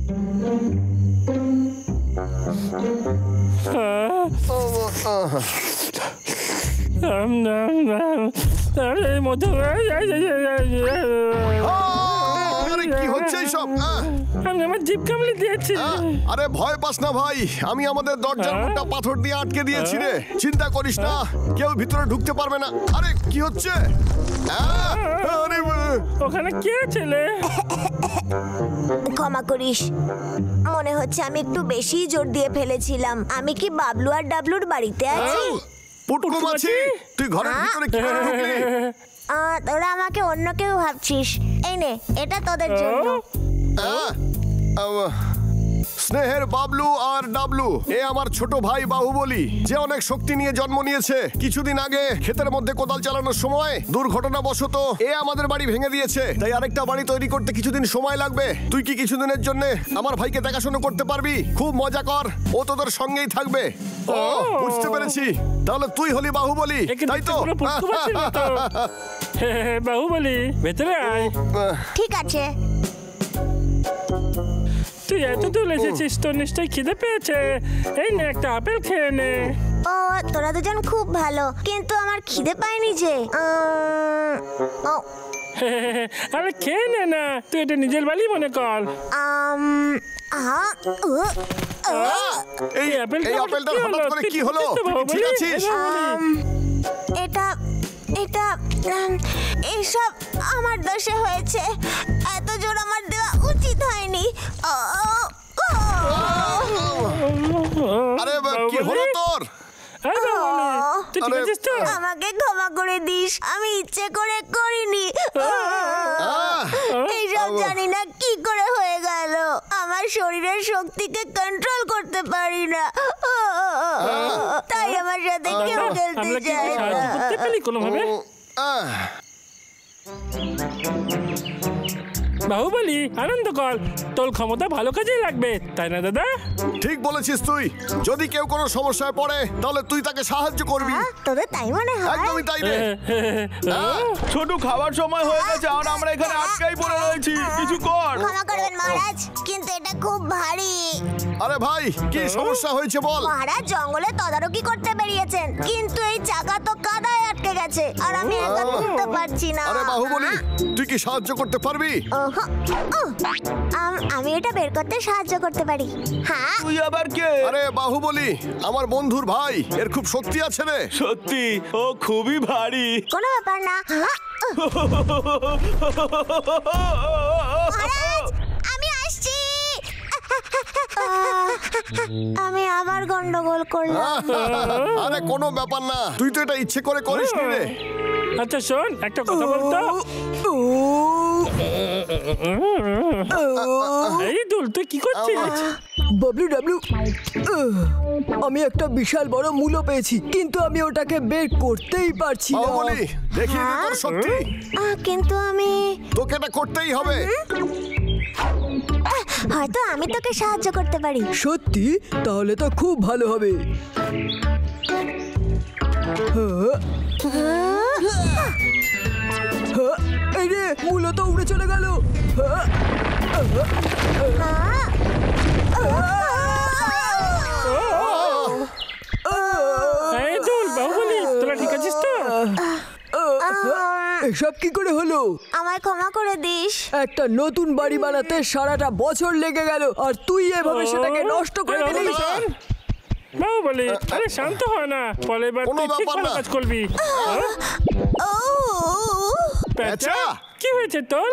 কি হচ্ছে এইসব? আমি আমার জিভ কামড়ে দিয়েছি। আরে ভয় পাস না ভাই, আমি আমাদের দরজার মুখটা পাথর দিয়ে আটকে দিয়েছি রে। চিন্তা করিস না, কেউ ভিতরে ঢুকতে পারবে না। আরে কি হচ্ছে? ওখানে কে ছেলে? ক্ষমা করিস, মনে হচ্ছে আমি একটু বেশি জোর দিয়ে ফেলেছিলাম। আমি কি বাবলু আর ডাবলুর বাড়িতে আছি? পুটকুমাছি, তুই ঘরের ভিতরে কি করে ঢুকলি? তোরা আমাকে অন্য কেউ ভাবছিস। এই নে, এটা তোদের জন্য। স্নেহের বাবলু আর ডাবলু, এ আমার ছোট ভাই বাহুবলী, যে অনেক শক্তি নিয়ে জন্ম নিয়েছে। কিছুদিন আগে ক্ষেতের মধ্যে কোদাল চালানোর সময় দুর্ঘটনাবশত এ আমাদের বাড়ি ভেঙে দিয়েছে। তাই আরেকটা বাড়ি তৈরি করতে কিছুদিন সময় লাগবে। তুই কি কিছুদিনের জন্য আমার ভাইকে দেখাশোনা করতে পারবি? খুব মজা কর, ও তোদের সঙ্গেই থাকবে। ও বুঝতে পেরেছি, তাহলে তুই হলি বাহুবলী, তাই তো? বাহুবলী, ভেতরে আয়। ঠিক আছে। তুই এত দূর এসেছিস, তোর নিশ্চয়ই খিদে পেয়েছে। এই নে, একটা আপেল খেয়ে নে। ও, তোরা দুজন খুব ভালো, কিন্তু আমার খিদে পায়নি যে। আরে খেয়ে নে না, তুই এটা নিজের বাড়ি মনে কর। এই আপেলটা হঠাৎ করে কি হলো? ঠিক আছিস? এটা এইসব আমার দোষে হয়েছে। এত জোর আমার দেওয়া উচিত হয়নি। আরে কি হলো তোর? আমাকে ক্ষমা করে দিস, আমি ইচ্ছে করে করিনি। এইসব জানি না কি করে হয়ে গেল। আমার শরীরের শক্তিকে কন্ট্রোল করতে পারি না, তাই আমার সাথে কেউ খেলতে চায় না। বাহুবলী, আনন্দ কর, তোর ক্ষমতা ভালো কাজে লাগবে, তাই না দাদা? ঠিক বলেছিস তুই। যদি কেউ কোনো সমস্যায় পড়ে তাহলে তুই তাকে সাহায্য করবি। তোদের তাই মনে হয়? একদমই তাই রে। ছোট, খাবার সময় হয়ে গেছে আর আমরা এখানে আটকাই পড়ে রয়েছি। কিছু কর। ক্ষমা করবেন মহারাজ, কিন্তু এটা খুব ভারী। আরে ভাই, কি সমস্যা হয়েছে বল? মহারাজ জঙ্গলে তদারকি করতে বেরিয়েছেন, কিন্তু এই চাকা তো কাদায় আটকে গেছে আর আমি একা তুলতে পারছি না। আরে বাহুবলী, তুই কি সাহায্য করতে পারবি? আমি এটা বের করতে সাহায্য করতে পারি। হ্যাঁ। তুই আবার কে? আরে বাহুবলী, আমার বন্ধুর ভাই, এর খুব শক্তি আছে রে। সত্যি, ও খুবই ভারী। কোনো ব্যাপার না। আমি আসছি। আমি আবার গন্ডগোল করলাম। আরে কোনো ব্যাপার না, তুই তো এটা ইচ্ছে করে করিস নি রে। আচ্ছা শোন, একটা কথা বলতো। এই দুল, তুই কি করছিস? বাবলু ডাবলু, আমি একটা বিশাল বড় মূলো পেয়েছি, কিন্তু আমি ওটাকে বের করতেই পারছি না। বাহুবলী, দেখিয়ে দে তোর শক্তি। কিন্তু আমি, তোকে এটা করতেই হবে। হয়তো আমি তোকে সাহায্য করতে পারি। সত্যি? তাহলে তো খুব ভালো হবে। এই রে, মূলো তো উড়ে চলে গেল। এই দুল, বাহুবলী, তোরা ঠিক আছিস তো? এসব কি করে হলো? আমায় ক্ষমা করে দিস। একটা নতুন বাড়ি বানাতে সারাটা বছর লেগে গেল আর তুই এভাবে সেটাকে নষ্ট করে দিলি। বাহুবলী, আরে শান্ত হ না, পরের বার তুই ঠিক ভালো কাজ করবি। পেঁচা, কি হয়েছে তোর?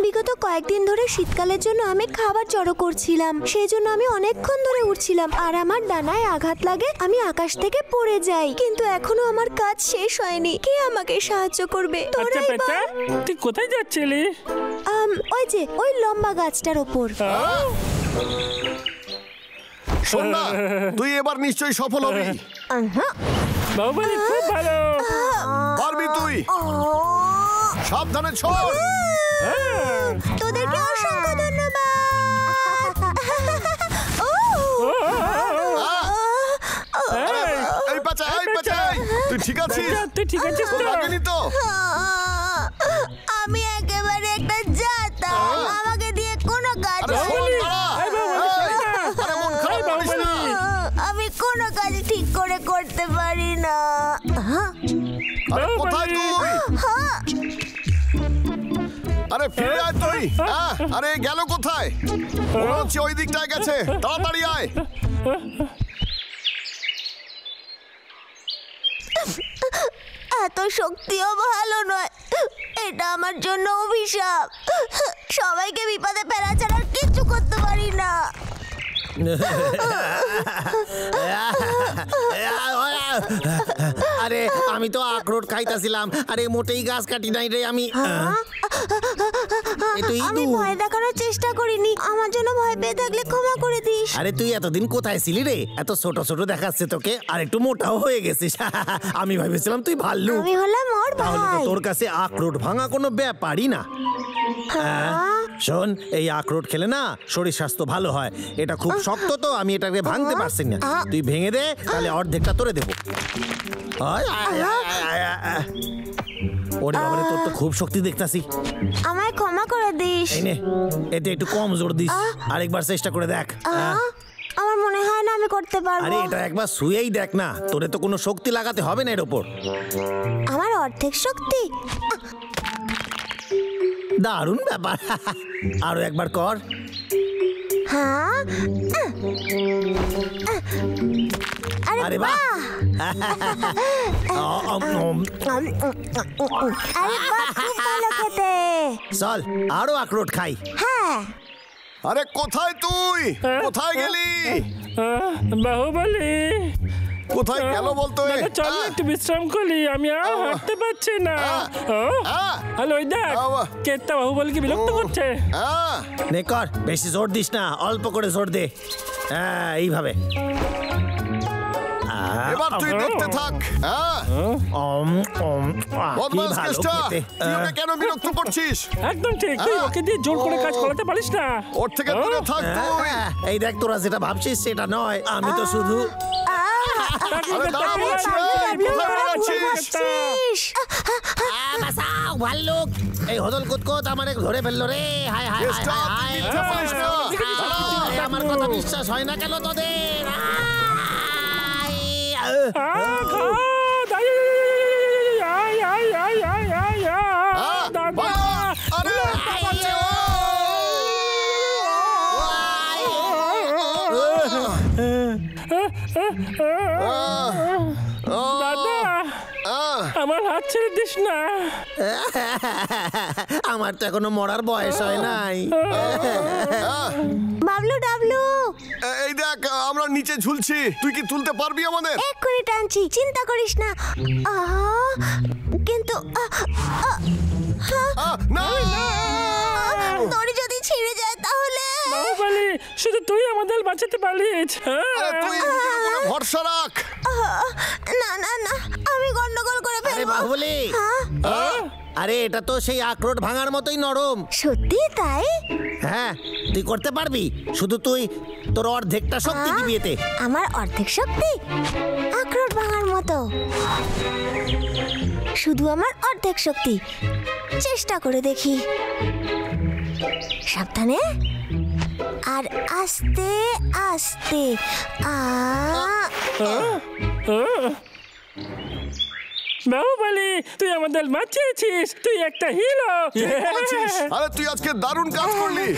বিগত কয়েকদিন ধরে শীতকালের জন্য আমি খাবার জড়ো করছিলাম, সেই জন্য আমি অনেকক্ষণ ধরে উঠছিলাম আর আমার ডানায় আঘাত লাগে, আমি আকাশ থেকে পড়ে যাই। কিন্তু এখনো আমার কাজ শেষ হয়নি, কে আমাকে সাহায্য করবে? আচ্ছা পেঁচা, তুই কোথায় যাচ্ছিলি? ওই যে ওই লম্বা গাছটার ওপর। শোন না, তুই এবার নিশ্চয়ই সফল হবি। বাহুবলী, খুব ভালো। পারবি তুই। সাবধানে ছোড়। তোদেরকে অসংখ্য ধন্যবাদ। এই পেঁচা, এই পেঁচা, তুই ঠিক আছিস? তুই ঠিক আছিস তো? লাগেনি তো? আমি একেবারে একটা জাতা, আমাকে দিয়ে কোনো কাজ হবে না। আরে ফিরে আয় তুই। আরে গেল কোথায়? মনে হচ্ছে ওই দিকটায় গেছে। তাড়াতাড়ি আয়। এত শক্তিও ভালো নয়, এটা আমার জন্য অভিশাপ। সবাইকে বিপদে ফেলা ছাড়া আর কিচ্ছু করতে পারি না। আরে আমি তো আখরোট খাইতাছিলাম, আরে মোটেই গাছ কাটি নাই রে আমি। আমি ভয় দেখানোর চেষ্টা করিনি, আমার জন্য ভয় পেয়ে থাকলে ক্ষমা করে দিস। আরে তুই এতদিন কোথায় ছিলি রে? এত ছোট ছোট দেখাচ্ছে তোকে, আর একটু মোটাও হয়ে গেছিস। আমি ভেবেছিলাম তুই ভাল্লুক। আমি হলাম ওর তাহলে তো ভাই। তোর কাছে আখরোট ভাঙা কোনো ব্যাপারই না। শোন, এই আখরোট খেলে না শরীর স্বাস্থ্য ভালো হয়। এটা খুব শক্ত তো, আমি এটাকে ভাঙতে পারছি না। তুই ভেঙে দে, তাহলে অর্ধেকটা তোরে দেবো। ওরে বাবারে, তোর তো খুব শক্তি দেখতাছি। আমায় ক্ষমা করে দিস। এই নে, এতে একটু কম জোর দিস। আরেকবার চেষ্টা করে দেখ। আমার মনে হয় না আমি করতে পারবো। আরে এটা একবার শুয়েই দেখ না, তোরে তো কোনো শক্তি লাগাতে হবে না এর ওপর। আমার অর্ধেক শক্তি। দারুণ ব্যাপার। আরো একবার কর। হ্যাঁ, আরে বাহ। আরে বাহ, খুব ভালো খেতে। চল আরো আখরোট খাই। হ্যাঁ, আরে কোথায় তুই? কোথায় গেলি? বাহুবলী, কোথায় গেল বলতো? দাদা চল না, একটু বিশ্রাম করি, আমি আর হাঁটতে পারছি না। হ্যালো, ওই দেখ, কেতটা বাহুবলীকে বিরক্ত করছে। নে কর, বেশি জোর দিস না, অল্প করে জোর দে। হ্যাঁ, এইভাবে। এবার তুই দেখতে থাক। বদমাস কেষ্টা, তুই ওকে কেন বিরক্ত করছিস? একদম ঠিক, তুই ওকে দিয়ে জোর করে কাজ করাতে পারিস না। ওর থেকে দূরে থাক তুই। এই দেখ, তোরা যেটা ভাবছিস সেটা নয়, আমি তো শুধু আরে দাঁড়া বলছি, কোথায় পালাচ্ছিস? বাঁচাও ভাল্লুক, এই হদল কুতকুত আমার ধরে ফেললো রে। হায় হায় কেষ্টা, তুই মিথ্যা বলিস না। আমার কথা বিশ্বাস হয় না কেন তোদের? দাদা, আমার হাত ছেড়ে দিস না। আমার তো এখনো মরার বয়স হয় নাই। বাবলু ডাবলু, এই দেখ, আমরা নিচে ঝুলছি, তুই কি তুলতে পারবি আমাদের? এক্ষুনি টানছি, চিন্তা করিস না। কিন্তু না, দড়ি যদি ছিঁড়ে যায় তাহলে? বাহুবলী, শুধু তুই আমাদের বাঁচাতে পারিস। আরে তুই নিজের উপরে ভরসা রাখ। না না না, আমি গন্ডগোল করে আরে ফেলবো। বাহুবলী, আরে এটা তো সেই আখরোট ভাঙার মতোই নরম। সত্যি তাই? হ্যাঁ, তুই করতে পারবি, শুধু তুই তোর অর্ধেকটা শক্তি দিবি এতে। আমার অর্ধেক শক্তি আখরোট ভাঙার মতো, শুধু আমার অর্ধেক শক্তি। চেষ্টা করে দেখি। সাবধানে আর আস্তে আস্তে। বাহুবলী, তুই আমাদের বাঁচিয়েছিস, তুই একটা হিরো। আরে তুই আজকে দারুণ কাজ করলি।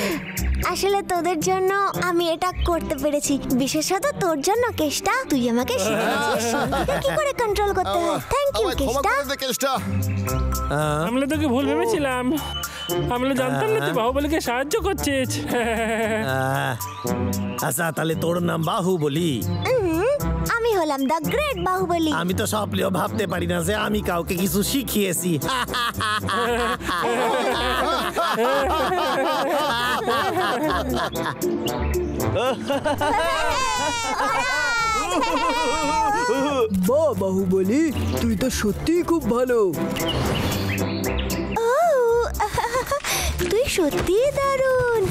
আসলে তোদের জন্য আমি এটা করতে পেরেছি, বিশেষত তোর জন্য কেষ্টা। তুই আমাকে শিখিয়েছিস শক্তিকে কি করে কন্ট্রোল করতে হয়। থ্যাংক ইউ আমায় ক্ষমা কেষ্টা। করে দে কেষ্টা। আমরা তোকে ভুল ভেবেছিলাম, আমরা জানতাম না তুই বাহুবলীকে সাহায্য করছিস। আচ্ছা, তাহলে তোর নাম বাহুবলী? আমি হলাম দ্য গ্রেট বাহুবলী। আমি তো স্বপ্নেও ভাবতে পারি না যে আমি কাউকে কিছু শিখিয়েছি। বাহ বাহুবলী, তুই তো সত্যিই খুব ভালো। তুই সত্যিই দারুণ।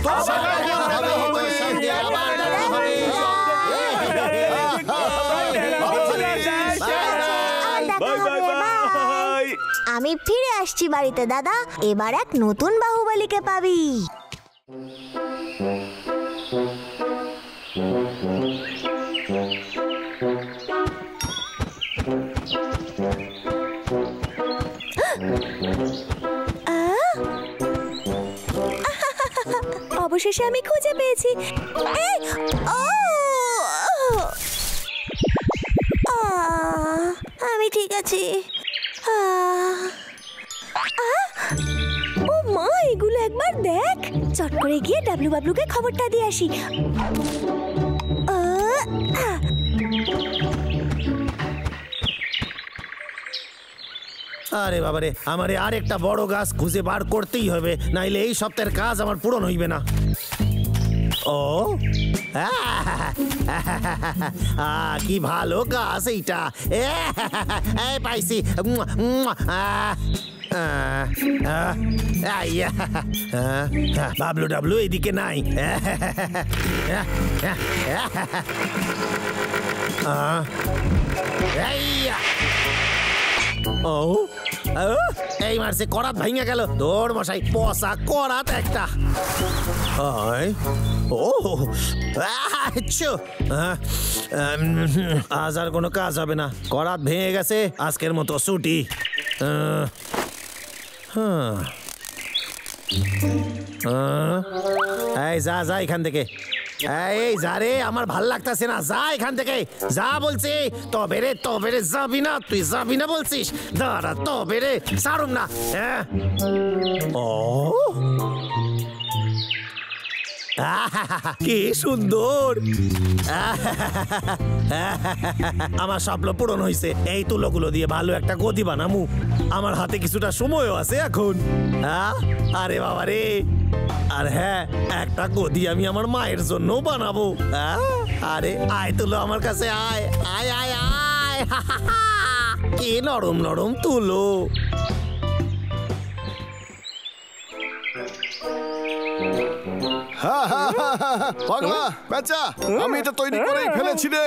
তোর সঙ্গে আবার দেখা হবে। আবার দেখা হবে। আমি ফিরে আসছি বাড়িতে দাদা, এবার এক নতুন বাহুবলীকে পাবি। অবশেষে আমি খুঁজে পেয়েছি। এই, ও! আমি ঠিক আছি। ও মা, এগুলো একবার দেখ। চট করে গিয়ে ডাবলু বাবলুকে খবরটা দিয়ে আসি। আরে বাবারে, আমারে আরেকটা বড় গাছ খুঁজে বার করতেই হবে, নাইলে এই সপ্তাহের কাজ আমার পূরণ হইবে না। ও কি ভালো গাছ এইটা। পাইছি। বাবলু ডাবলু এদিকে নাই। ও এই মারছে, করাত ভাঙে গেল। দৌড় মশাই, পচা করাত একটা। ও আজ আর কোনো কাজ হবে না, করাত ভেঙে গেছে, আজকের মতো ছুটি। এই যা যা এখান থেকে। এই যা রে, আমার ভাল লাগতেছে না, যা এখান থেকে যা বলছি। তবে রে যাবি না, তুই যাবি না বলছিস। দাঁড়া, তবে রে ছাড়ুম না। ও কি সুন্দর, আমার স্বপ্ন পূরণ হয়েছে। এই তুলোগুলো দিয়ে ভালো একটা গদি বানামু। আমার হাতে কিছুটা সময়ও আছে এখন। আরে বাবা রে, আর হ্যাঁ, একটা গদি আমি আমার মায়ের জন্য বানাবো। আরে আয় তুলো আমার কাছে, আয় আয় আয় আয়। কি নরম নরম তুলো। পাগলা পেঁচা, আমি এটা তৈরি করেই ফেলেছি রে।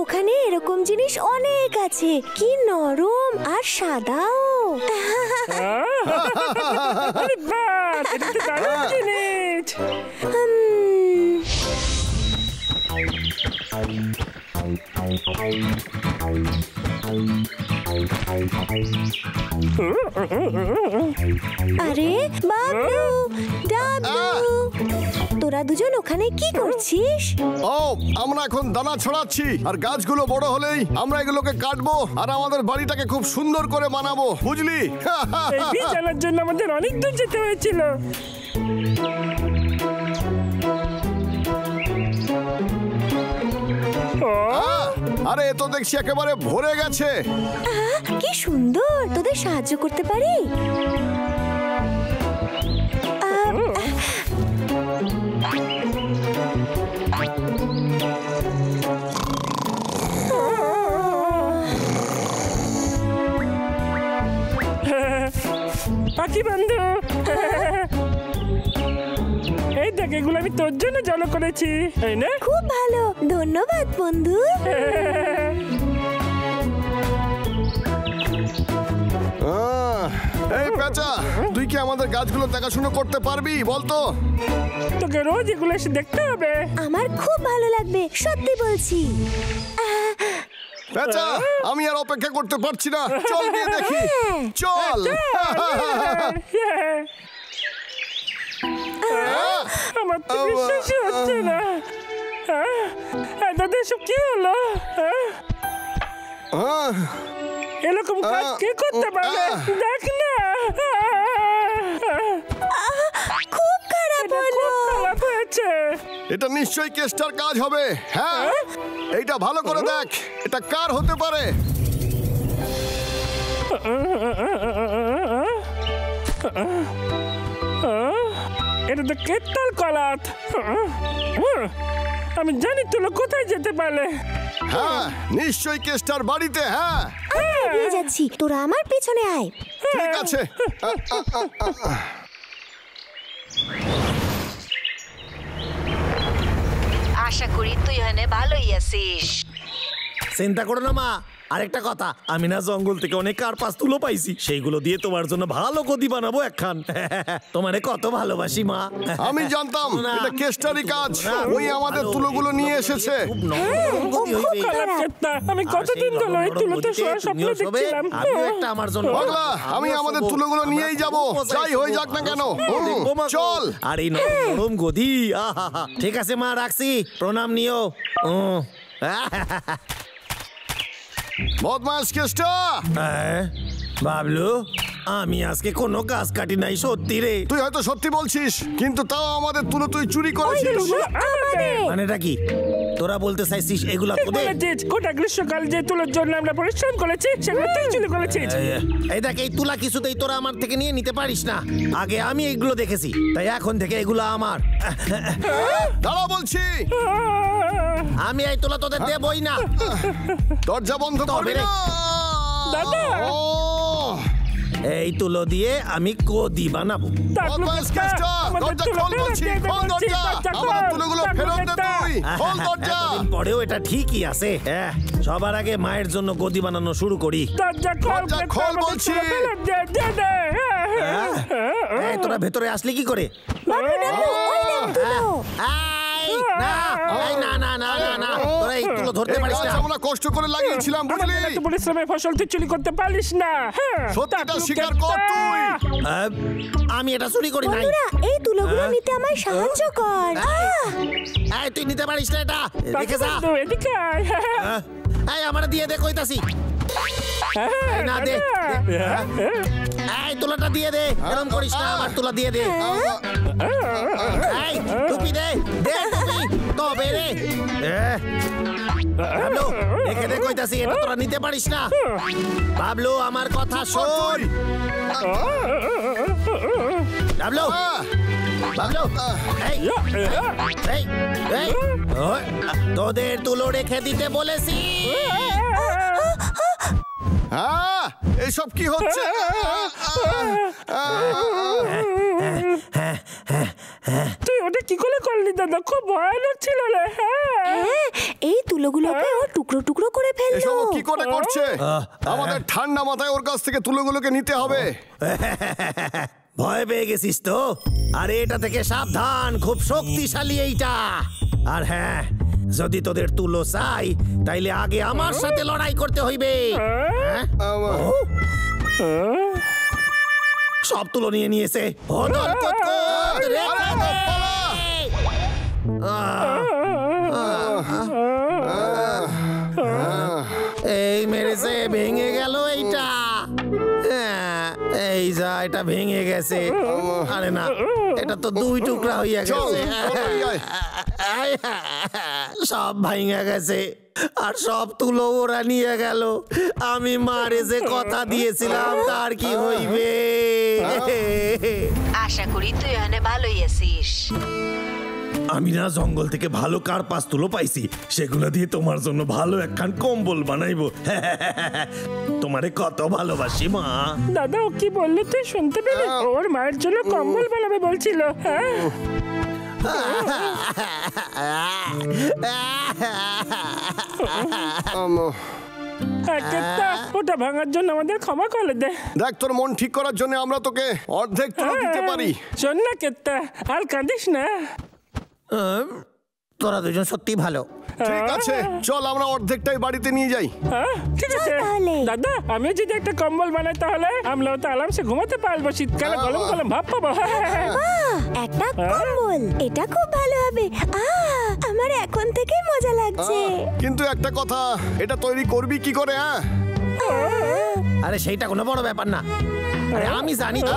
ওখানে এরকম জিনিস অনেক আছে, কি নরম আর সাদাও। আরে বাহ, এটা তো দারুণ জিনিস। আরে বাবলু, ডাবলু, তোরা দুজন ওখানে কি করছিস? ও, আমরা এখন দানা ছড়াচ্ছি, আর গাছগুলো বড় হলেই আমরা এগুলোকে কাটবো আর আমাদের বাড়িটাকে খুব সুন্দর করে বানাবো, বুঝলি? এই বীজ জানার জন্য আমাদের অনেক দূর যেতে হয়েছিল। আরে এ তো দেখছি একেবারে ভরে গেছে। কি সুন্দর, তোদের সাহায্য করতে পারি? পাখি বন্ধু, এই দেখ, এগুলো আমি তোর জন্য জড়ো করেছি, তাই না? খুব ভালো, ধন্যবাদ বন্ধু। এই পেঁচা, তুই কি আমাদের গাছগুলো দেখাশোনা করতে পারবি বলতো? তোকে রোজ এগুলো এসে দেখতে হবে। আমার খুব ভালো লাগবে, সত্যি বলছি। পেঁচা, আমি আর অপেক্ষা করতে পারছি না, চল গিয়ে দেখি, চল। আমার তো বিশ্বাসই হচ্ছে না। দাদা, সব কি হলো? এরকম কাজ কে করতে পারে? দেখ না, খুব খারাপ হলো। খারাপ হয়েছে। এটা নিশ্চয়ই কেষ্টার কাজ হবে। হ্যাঁ, এইটা ভালো করে দেখ, এটা কার হতে পারে? এটা তো কেতাল কলাত। আমি জানি তুলো কোথায় যেতে পারে। হ্যাঁ, নিশ্চয়ই কেষ্টার বাড়িতে। হ্যাঁ, নিয়ে যাচ্ছি, তোরা আমার পেছনে আয়। ঠিক আছে। আশা করি তুই এখানে ভালোই আছিস। চিন্তা করো না মা, আরেকটা কথা, আমি না জঙ্গল থেকে অনেক কার্পাস তুলো পাইছি, সেইগুলো দিয়ে তোমার জন্য ভালো গদি বানাবো একখান। তোমারে কত ভালোবাসি মা। আমি জানতাম না, এটা কেষ্টারি কাজ। না, ওই আমাদের ভালো, তুলোগুলো নিয়ে তুলো এসেছে। দিয়ে খুব নরম নরম গদি ও, হইবে। খুব খারাপ কেত্তা, আমি আর কতদিন সেই গেল এই নরম নরম তুলোতে গদিতে শোয়ার স্বপ্ন তুমিও শোবে, দেখছিলাম। আমিও একটা আমার জন্য পাগলা, আমি আমাদের তুলোগুলো নিয়েই যাব, যাই হয়ে যাক না কেন। চল। আর এই নরম নরম গদি, আহা। ঠিক আছে মা, রাখছি, প্রণাম নিও। বদমাস কেষ্টা, বাবলু, আমি আজকে কোনো গাছ কাটি নাই, সত্যি রে। তুই হয়তো সত্যি বলছিস, কিন্তু তাও আমাদের তুলো তুই চুরি করেছিস। মানেটা কি? তোরা বলতে চাইছিস এগুলা তোদের? বলেছিস, গোটা গ্রীষ্মকাল যে তুলোর জন্য আমরা পরিশ্রম করেছি সেগুলো তুই চুরি করেছিস। এই দেখ, এই তুলা কিছুতেই তোরা আমার থেকে নিয়ে নিতে পারিস না। আগে আমি এইগুলো দেখেছি, তাই এখন থেকে এগুলো আমার। দাঁড়া বলছি, আমি এই তুলা তোদের দেবই না। দরজা বন্ধ করবি রে। না। দাদা। ও, এই তুলো দিয়ে আমি গদি বানাবো। বদমাস কেষ্টা, দরজা খোল বলছি, খোল দরজা। আমাদের তুলোগুলো ফেরত দে তুই, খোল দরজা। এতদিন পরেও এটা ঠিকই আছে। সবার আগে মায়ের জন্য গদি বানানো শুরু করি। দরজা খোল বলছি। এই, তোরা ভেতরে আসলি কি করে? বাবলু, ডাবলু, ওই নাও তুলো। এই, না, এই, না, না, না, না, না, তোরা এই তুলো ধরতে এই পারিস গাছ না। আমরা কষ্ট করে লাগিয়েছিলাম, বুঝলি? আমাদের এত পরিশ্রমের ফসল তুই চুরি করতে পারিস না। সত্যিটা স্বীকার কর তুই। আহ, আমি এটা চুরি করি নাই। বন্ধুরা, এই তুলোগুলো নিতে আমায় সাহায্য কর। এই, তুই নিতে পারিস না এটা, রেখে যা। এদিকে আয়। এই, আমার দিয়ে দে, কইতাছি। এই, না, দে, দে। এই, তুলাটা দিয়ে দে, এরকম করিস না, আমার তুলা দিয়ে দে। এই, টুপি দে, দে টুপি, তবে রে। বাবলু, রেখে দে, কইতাছি, এটা তোরা নিতে পারিস না। বাবলু, আমার কথা শোন। বাবলু, বাবলু, এই, এই, এই, ওই, তোদের তুলো রেখে দিতে বলেছি। হ্যাঁ, এসব কি হচ্ছে? তুই ওটা কি করে করলি দাদা? খুব ভয়ানক ছিল রে। এই তুলোগুলোকে ও টুকরো টুকরো করে ফেললো। এসব ও কি করে করছে? আমাদের ঠান্ডা মাথায় ওর কাছ থেকে তুলোগুলোকে নিতে হবে। ভয় পেয়ে গেছিস তো? আরে এটা থেকে সাবধান, খুব শক্তিশালী এইটা। আর হ্যাঁ, যদি তোদের তুলো চাই, তাইলে আগে আমার সাথে লড়াই করতে হইবে। হ্যাঁ? সব তুলো নিয়ে নিয়েছে। হদল কটকট, রেখে দে। এই মেরেছে, ভেঙে গেল এইটা। এই যা, এটা ভেঙে গেছে। আরে না, এটা তো দুই টুকরা হইয়া গেছে। সব ভাঙা গেছে, আর সব তুলো ওরা নিয়ে গেল। আমি মারে যে কথা দিয়েছিলাম, তার কি হইবে? আশা করি তুই এখানে ভালোই আছিস। আমি না জঙ্গল থেকে ভালো কার্পাস তুলো পাইছি, সেগুলো দিয়ে তোমার জন্য ভালো একখান কম্বল বানাইবো। তোমারে কত ভালোবাসি মা। দাদা, ও কি বললো তুই শুনতে পেলি? ওর মায়ের জন্য কম্বল বানাবে বলছিল। ওটা ভাঙার জন্য আমাদের ক্ষমা করে দে। দেখ, তোর মন ঠিক করার জন্য আমরা তোকে অর্ধেক তুলো দিতে পারি। শোন না কেত্তা, আর কাঁদিস না। তোরা দুজন সত্যি ভালো। ঠিক আছে, চল আমরা অর্ধেকটাই বাড়িতে নিয়ে যাই। ঠিক আছে তাহলে। দাদা, আমিও যদি একটা কম্বল বানাই তাহলে আমরাও তো আরামসে ঘুমাতে পারবো, শীতকালে গরম গরম ভাব পাবো। একটা কম্বল, এটা খুব ভালো হবে। আমার এখন থেকেই মজা লাগছে। কিন্তু একটা কথা, এটা তৈরি করবি কি করে? হ্যাঁ, আরে সেইটা কোনো বড় ব্যাপার না। আরে আমি জানি তো,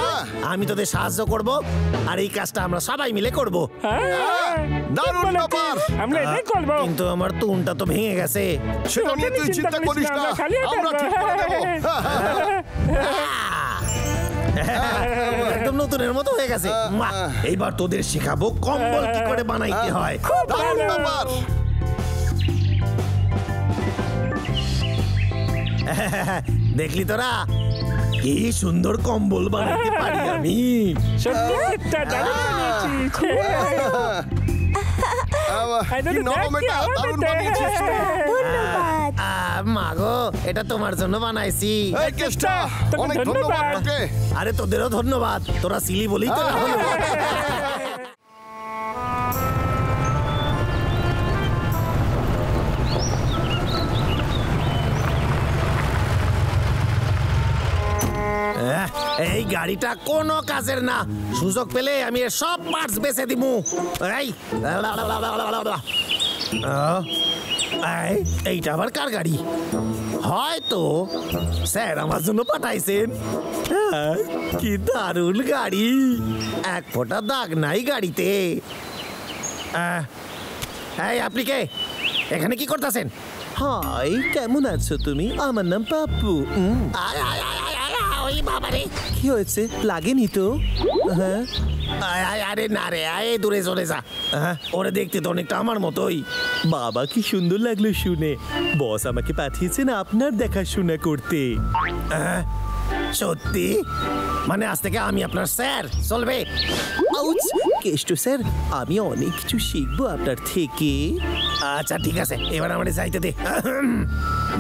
আমি তোদের সাহায্য করব, আর এই কাজটা আমরা সবাই মিলে করব। দারুণ ব্যাপার। আমরা এটাই করবো। কিন্তু আমার তুনটা তো ভেঙে গেছে। সেটা নিয়ে তুই চিন্তা করিস না, আমরা ঠিক করে দেবো। একদম নতুনের মতো হয়ে গেছে। এইবার তোদের শেখাবো কম্বল কি করে বানাইতে হয়। দারুণ ব্যাপার। দেখলি তোরা, কি সুন্দর কম্বল বানাইতে পারি আমি। সত্যি কেত্তা, দারুণ বানিয়েছিস। কি নরম এটা, দারুণ বানিয়েছিস তো। ধন্যবাদ। মাগো এটা তোমার জন্য বানাইছি। এই কেষ্টা, তোকে অনেক ধন্যবাদ। ধন্যবাদ তোকে। আরে তোদেরও ধন্যবাদ, তোরা সিলি বলেই তো না হলো। এই গাড়িটা কোনো কাজের না, সুযোগ পেলে আমি এর সব পার্টস বেচে দিমু। এইটা আবার কার গাড়ি? হয়তো স্যার আমার জন্য পাঠাইছেন। কি দারুণ গাড়ি, এক ফোঁটা দাগ নাই গাড়িতে। এই আপনি কে, এখানে কি করতেছেন? হাই, কেমন আছো তুমি? আমার নাম পাপ্পু। ওই বাবারে, কি হয়েছে, লাগেনি তো? হ্যাঁ, আরে না রে, আয় দূরে চলে যা। ওরে দেখতে তো অনেকটা আমার মতোই। বাবা কি সুন্দর লাগলো শুনে। বস আমাকে পাঠিয়েছেন আপনার দেখাশোনা করতে। সত্যি? মানে আজ থেকে আমি আপনার স্যার, চলবে? আউচ! কেষ্ট স্যার, আমি অনেক কিছু শিখবো আপনার থেকে। আচ্ছা ঠিক আছে, এবার আমাদের যাইতে দে।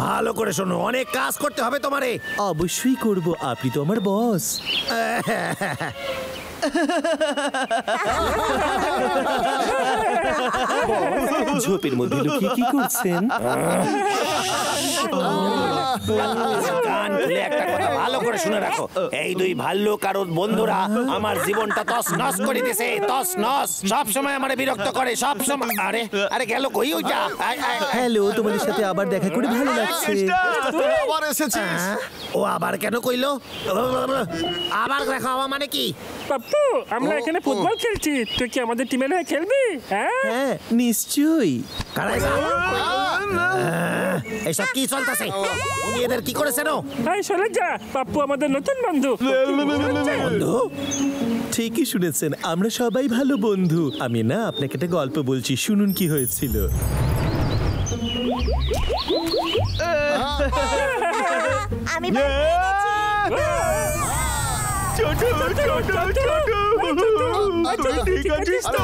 ভালো করে শোনো, অনেক কাজ করতে হবে তোমারে। অবশ্যই করব, আপনি তো আমার বস। ঝোপের মধ্যে লুকিয়ে কি করছেন? কান খুলে একটা কথা ভালো করে শুনে রাখো, এই দুই ভাল্লুক আর ওর বন্ধুরা আমার জীবনটা তস নস করে দিয়েছে, তস নস। সব সময় আমারে বিরক্ত করে, সব সময়। আরে আরে গেল কই ওইটা? হ্যালো, তোমাদের সাথে আবার দেখা করে ভালো লাগছে। তুই আবার এসেছিস। ও আবার কেন কইলো? আবার দেখা হওয়া মানে কি? পাপ্পু, আমরা এখানে ফুটবল খেলছি, তুই কি আমাদের টিমের হয়ে খেলবি? হ্যাঁ, হ্যাঁ নিশ্চয়ই। এইসব কি চলতেছে? উনি এদের কি করেছেন? এই চলে যা, পাপ্পু আমাদের নতুন বন্ধু। বন্ধু? ঠিকই শুনেছেন, আমরা সবাই ভালো বন্ধু। আমি না আপনাকে একটা গল্প বলছি, শুনুন কি হয়েছিল। আমি ছোটু, ছোটু, ছোটু, তুই ঠিক আছিস তো?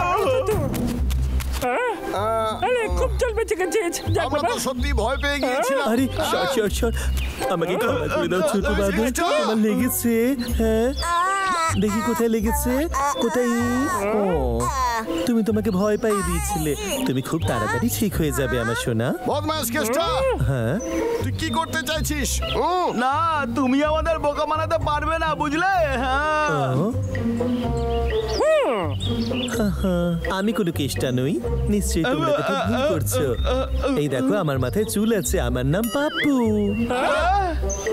আরে খুব জল বেঁচে গেছিস। যাক আমরা বাবা। তো সত্যি ভয় পেয়ে গিয়েছিলাম। আরে শর্ট শর্ট শর্ট, আমাকে ক্ষমা করে দাও ছোট বাবু, আমার লেগেছে। হ্যাঁ, দেখি কোথায় লেগেছে, কোথায়? ও, তুমি তোমাকে ভয় পাইয়ে দিয়েছিলে। তুমি খুব তাড়াতাড়ি ঠিক হয়ে যাবে আমার সোনা। বদমাস কেষ্টা, হ্যাঁ, তুই কি করতে চাইছিস? না, তুমি আমাদের বোকা বানাতে পারবে না, বুঝলে? হ্যাঁ। আমি কোনো কেষ্টা নই, নিশ্চয়ই তোমরা কোথাও ভুল করছো। এই দেখো, আমার মাথায় চুল আছে, আমার নাম পাপ্পু।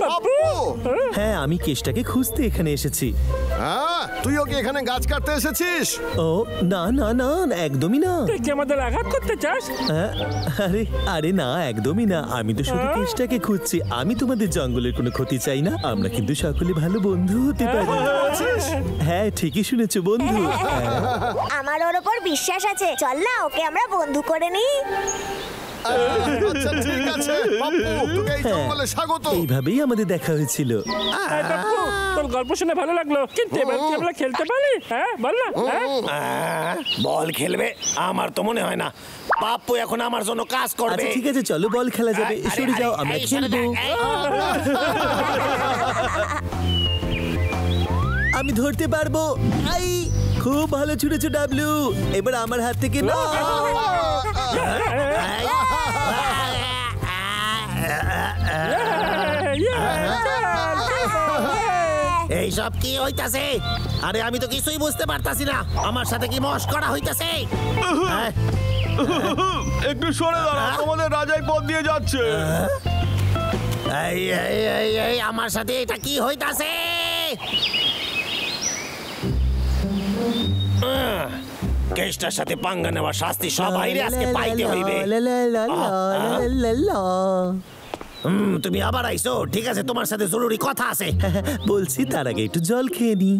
পাপ্পু! হ্যাঁ, আমি কেষ্টাকে খুঁজতে এখানে এসেছি। হ্যাঁ, তুই ওকে এখানে গাছ কাটতে এসেছিস? ও না না না, একদমই না। তুই কি আমাদের আঘাত করতে চাস? হ্যাঁ, আরে আরে না, একদমই না। আমি তো শুধু কেষ্টাকে খুঁজছি। আমি তোমাদের জঙ্গলের কোনো ক্ষতি চাই না। আমরা কিন্তু সকলে ভালো বন্ধু হতে পারি। হ্যাঁ, ঠিকই শুনেছো, বন্ধু। আমার ওর উপর বিশ্বাস আছে, চল না ওকে আমরা বন্ধু করে নিই। আচ্ছা ঠিক আছে পাপ্পু, তোকে এই জঙ্গলে স্বাগত। এইভাবেই আমাদের দেখা হয়েছিল। এই পাপ্পু, তোর গল্প শুনে ভালো লাগলো, কিন্তু এবার কি আমরা খেলতে পারি? হ্যাঁ বল না। হ্যাঁ? বল খেলবে? আমার তো মনে হয় না। পাপ্পু এখন আমার জন্য কাজ করবে। আচ্ছা ঠিক আছে, চলো বল খেলা যাবে। সরে যাও, আমরা খেলবো। আমি ধরতে পারবো। আই, খুব ভালো ছুটেছো ডাবলু। এবার আমার হাত থেকে না। এইসব কি হইতাছে? আরে আমি তো কিছুই বুঝতে পারতাছি না। আমার সাথে কি মশকরা হইতাছে? একটু সরে দাঁড়া, আমাদের রাজাই পথ দিয়ে যাচ্ছে। এই এই এই এই আমার সাথে এটা কি হইতাছে? কেষ্টার সাথে পাঙ্গা নেওয়ার শাস্তি সবাই আজকে পাইতে হইবে। তুমি আবার আইছো? ঠিক আছে, তোমার সাথে জরুরি কথা আছে। বলছি তার আগে একটু জল খেয়ে নি।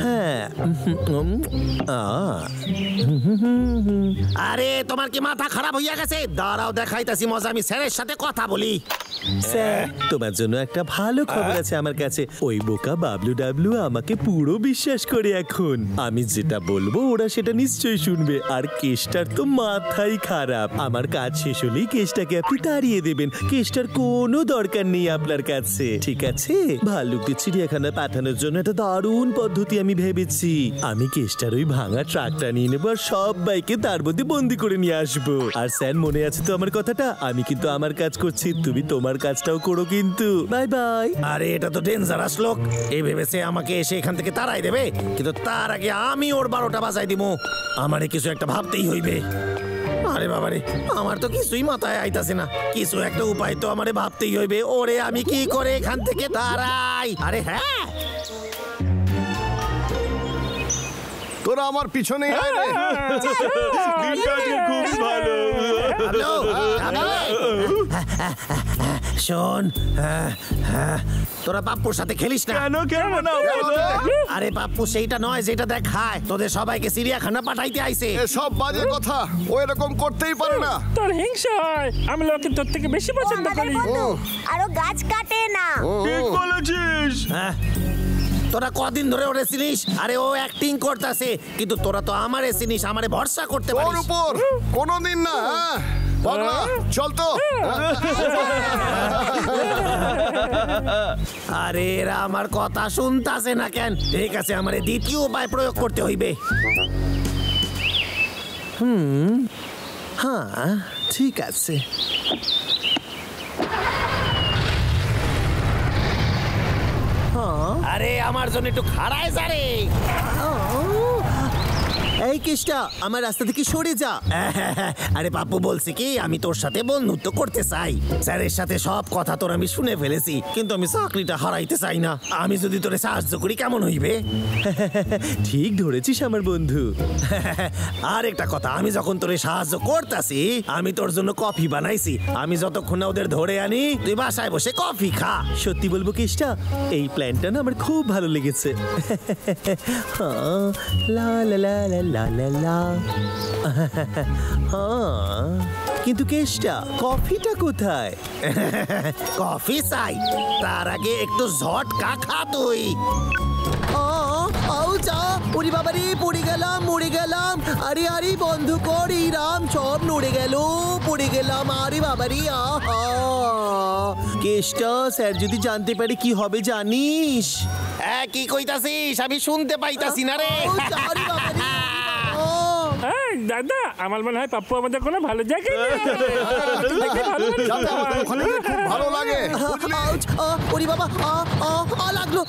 হ্যাঁ, আরে তোমার কি মাথা খারাপ হইয়া গেছে? দাঁড়াও দেখাইতাছি মজা, আমি স্যারের সাথে কথা বলি। স্যার, তোমার জন্য একটা ভালো খবর আছে আমার কাছে। ওই বোকা বাবলু ডাবলু আমাকে পুরো বিশ্বাস করে এখন। আমি যেটা বলবো ওরা সেটা নিশ্চয়ই শুনবে। আর কেসটার তো মাথাই খারাপ। আমার কাজ শেষ হলেই কেসটাকে আপনি তাড়িয়ে দেবেন। কেসটার কোনো দরকার নেই আপনার কাছে, ঠিক আছে? ভালুককে চিড়িয়াখানা পাঠানোর জন্য একটা দারুণ পদ্ধতি আমি ভেবেছি। আমি কেসটার ওই ভাঙা ট্রাকটা নিয়ে নেবো আর সবাইকে তার মধ্যে বন্দি করে নিয়ে আসবো। আর স্যার, মনে আছে তো আমার কথাটা? আমি কিন্তু আমার কাজ করছি, তুমি তোমার কাজটাও করো কিন্তু। Bye bye. আরে এটা তো ডেঞ্জারাস লোক, এই ভেবেছে আমাকে এসে এখান থেকে তাড়াই দেবে, কিন্তু তার আগে আমি ওর 12টা বাজাই দিব। আমারে কিছু একটা ভাবতেই হইবে। আরে বাবারে, আমার তো কিছুই মাথায় আইতাছে না। কিছু একটা উপায় তো আমারে ভাবতেই হইবে। ওরে আমি কি করে এখান থেকে তাড়াই? আরে হ্যাঁ, তোরা আমার পিছনে আয় রে। খুব ভালো। হ্যালো, শোন, তোরা পাপ্পুর সাথে খেলিস না। কেন খেলবো না? আরে পাপ্পু সেইটা নয় যেটা দেখায়। তোদের সবাইকে চিড়িয়াখানা পাঠাইতে আইছে। এসব বাজে কথা, ও এরকম করতেই পারে না। তোর হিংসা হয়, আমি লোকে তোর থেকে বেশি পছন্দ করি। আরো গাছ কাটে না। ঠিক বলেছিস। হ্যাঁ, তোরা কদিন ধরে ওরে চিনিস? আরে ও অ্যাক্টিং করতেছে, কিন্তু তোরা তো আমারে চিনিস, আমারে ভরসা করতে ওর পারিস। উপর কোনোদিন না। হ্যাঁ পাগলা, চল তো। আরে এরা আমার কথা শুনতাছে না কেন? ঠিক আছে, আমারে দ্বিতীয় উপায় প্রয়োগ করতে হইবে। হ্যাঁ, ঠিক আছে। আরে আমার জন্য একটু খাড়ায় যা রে। এই কেসটা আমার রাস্তা থেকে সরে যা। আরে বাপু বলছি কি, আমি তোর সাথে বন্ধুত্ব করতে চাই। স্যারের সাথে সব কথা তোর আমি শুনে ফেলেছি, কিন্তু আমি চাকরিটা হারাইতে চাই না। আমি যদি তোরে সাহায্য করি কেমন হইবে? ঠিক ধরেছিস আমার বন্ধু। আর একটা কথা, আমি যখন তোরে সাহায্য করতাছি, আমি তোর জন্য কফি বানাইছি। আমি যতক্ষণ না ওদের ধরে আনি, তুই বাসায় বসে কফি খা। সত্যি বলবো কেসটা, এই প্ল্যানটা না আমার খুব ভালো লেগেছে। লা লা লা লা লা লা লা। কিন্তু কেসটা, কফিটা কোথায়? কফি চাই, তার আগে একটু ঝটকা খা তুই। ওরে বাবারে, পড়ে গেলাম, মরে গেলাম। আরে আরে বন্ধ কর, এই রাম, সব নড়ে গেল, পড়ে গেলাম। আরে বাবারে, আহা। কেসটা, স্যার যদি জানতে পারে কি হবে জানিস? কি কইতাছিস? আমি শুনতে পাইতাছি না রে। দাদা, আমার মনে হয় পাপ্পু আমাদের কোনো ভালো জায়গায় নেই। যাতে আমাদের ওখানে গিয়ে খুব ভালো লাগে, বুঝলি? ওরে বাবা, লাগলো।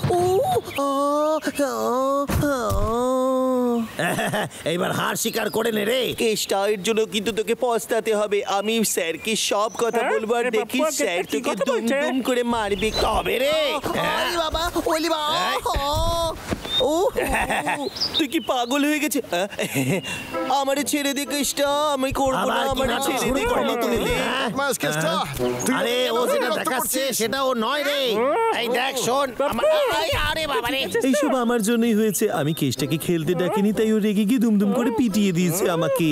এইবার হার স্বীকার করে নে রে। কেসটা, এর জন্য কিন্তু তোকে পস্তাতে হবে। আমি স্যারকে সব কথা বলবো, আর দেখি স্যার তোকে দুম দুম করে মারবে। তবে রে বাবা, ওলি বাবা। ও, তুই কি পাগল হয়ে গেছে? আমারে ছেড়ে দে কেসটা, আমি করবো না। আমারে ছেড়ে দে। মাস কেসটা, তুই আরে ও যেটা দেখাচ্ছে সেটা ও নয় রে। এই দেখ, শোন। আরে বাবা রে, এইসব আমার জন্যই হয়েছে। আমি কেসটাকে খেলতে ডাকিনি, তাই ও রেগে গিয়ে দুমদুম করে পিটিয়ে দিয়েছে আমাকে।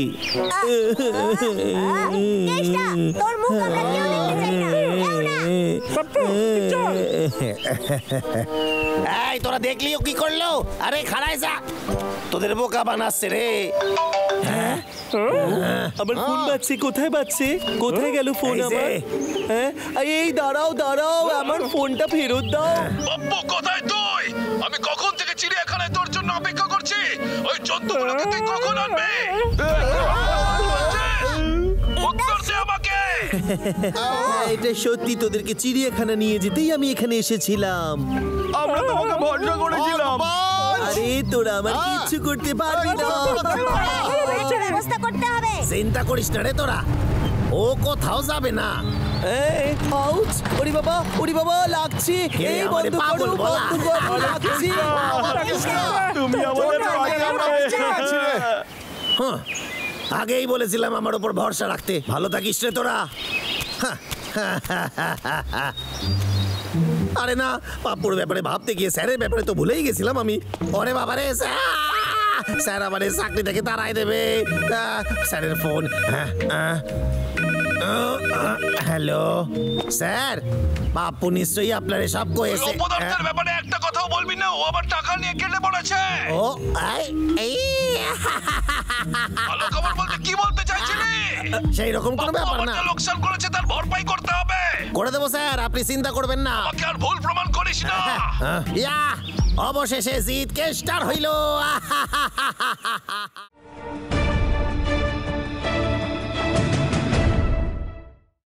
তোর মুখ আমরা কেউ দেখতে চাই না। এই তোরা দেখলি ও কি করলো? আরে খাড়ায় যা, তোদের বোকা বানাচ্ছে রে। আমার ফোন বাজছে। কোথায় বাজছে? কোথায় গেল ফোন আমার? হ্যাঁ, এই দাঁড়াও দাঁড়াও, আমার ফোনটা ফেরত দাও। বাপ্পু, কোথায় তুই? আমি কখন থেকে চিড়িয়াখানায় তোর জন্য অপেক্ষা করছি। ওই জন্তুগুলোকে তুই কখন আনবি? উত্তর দে আমাকে। এটা সত্যি, তোদেরকে চিড়িয়াখানা নিয়ে যেতেই আমি এখানে এসেছিলাম। আমরা তোমাকে ভরসা করেছিলাম। আরে তোরা আমার কিচ্ছু করতে পারবি না। ব্যবস্থা করতে হবে। চিন্তা করিস না রে তোরা, ও কোথাও যাবে না। ওরে বাবা, ওরে বাবা, লাগছে। এই আমারে বন্ধ পাগল করো, বলা। বন্ধ করো, লাগছে। তুমি আমাদের হ্যাঁ, আগেই বলেছিলাম আমার উপর ভরসা রাখতে। ভালো থাকিস রে তোরা। আরে না, পাপ্পুর ব্যাপারে ভাবতে গিয়ে স্যারের ব্যাপারে তো ভুলেই গেছিলাম আমি। ওরে বাবা রে, স্যার আবার চাকরি থেকে তাড়াই দেবে। স্যারের ফোন। হ্যালো স্যার, পাপ্পু নিশ্চয়ই আপনার সব কয়েছে। অপদার্থের ব্যাপারে একটা কথাও বলবি না, ও আবার টাকা নিয়ে কেটে পড়েছে। ও ভালো খবর বলতে কি বলতে চাইছিলি? সেই রকম কোনো ব্যাপার না। লোকসান করেছে, তার ভরপাই করতে হবে। করে দেবো স্যার, আপনি চিন্তা করবেন না। আমাকে আর ভুল প্রমাণ করিস না। অবশেষে জিত কে স্টার হইল।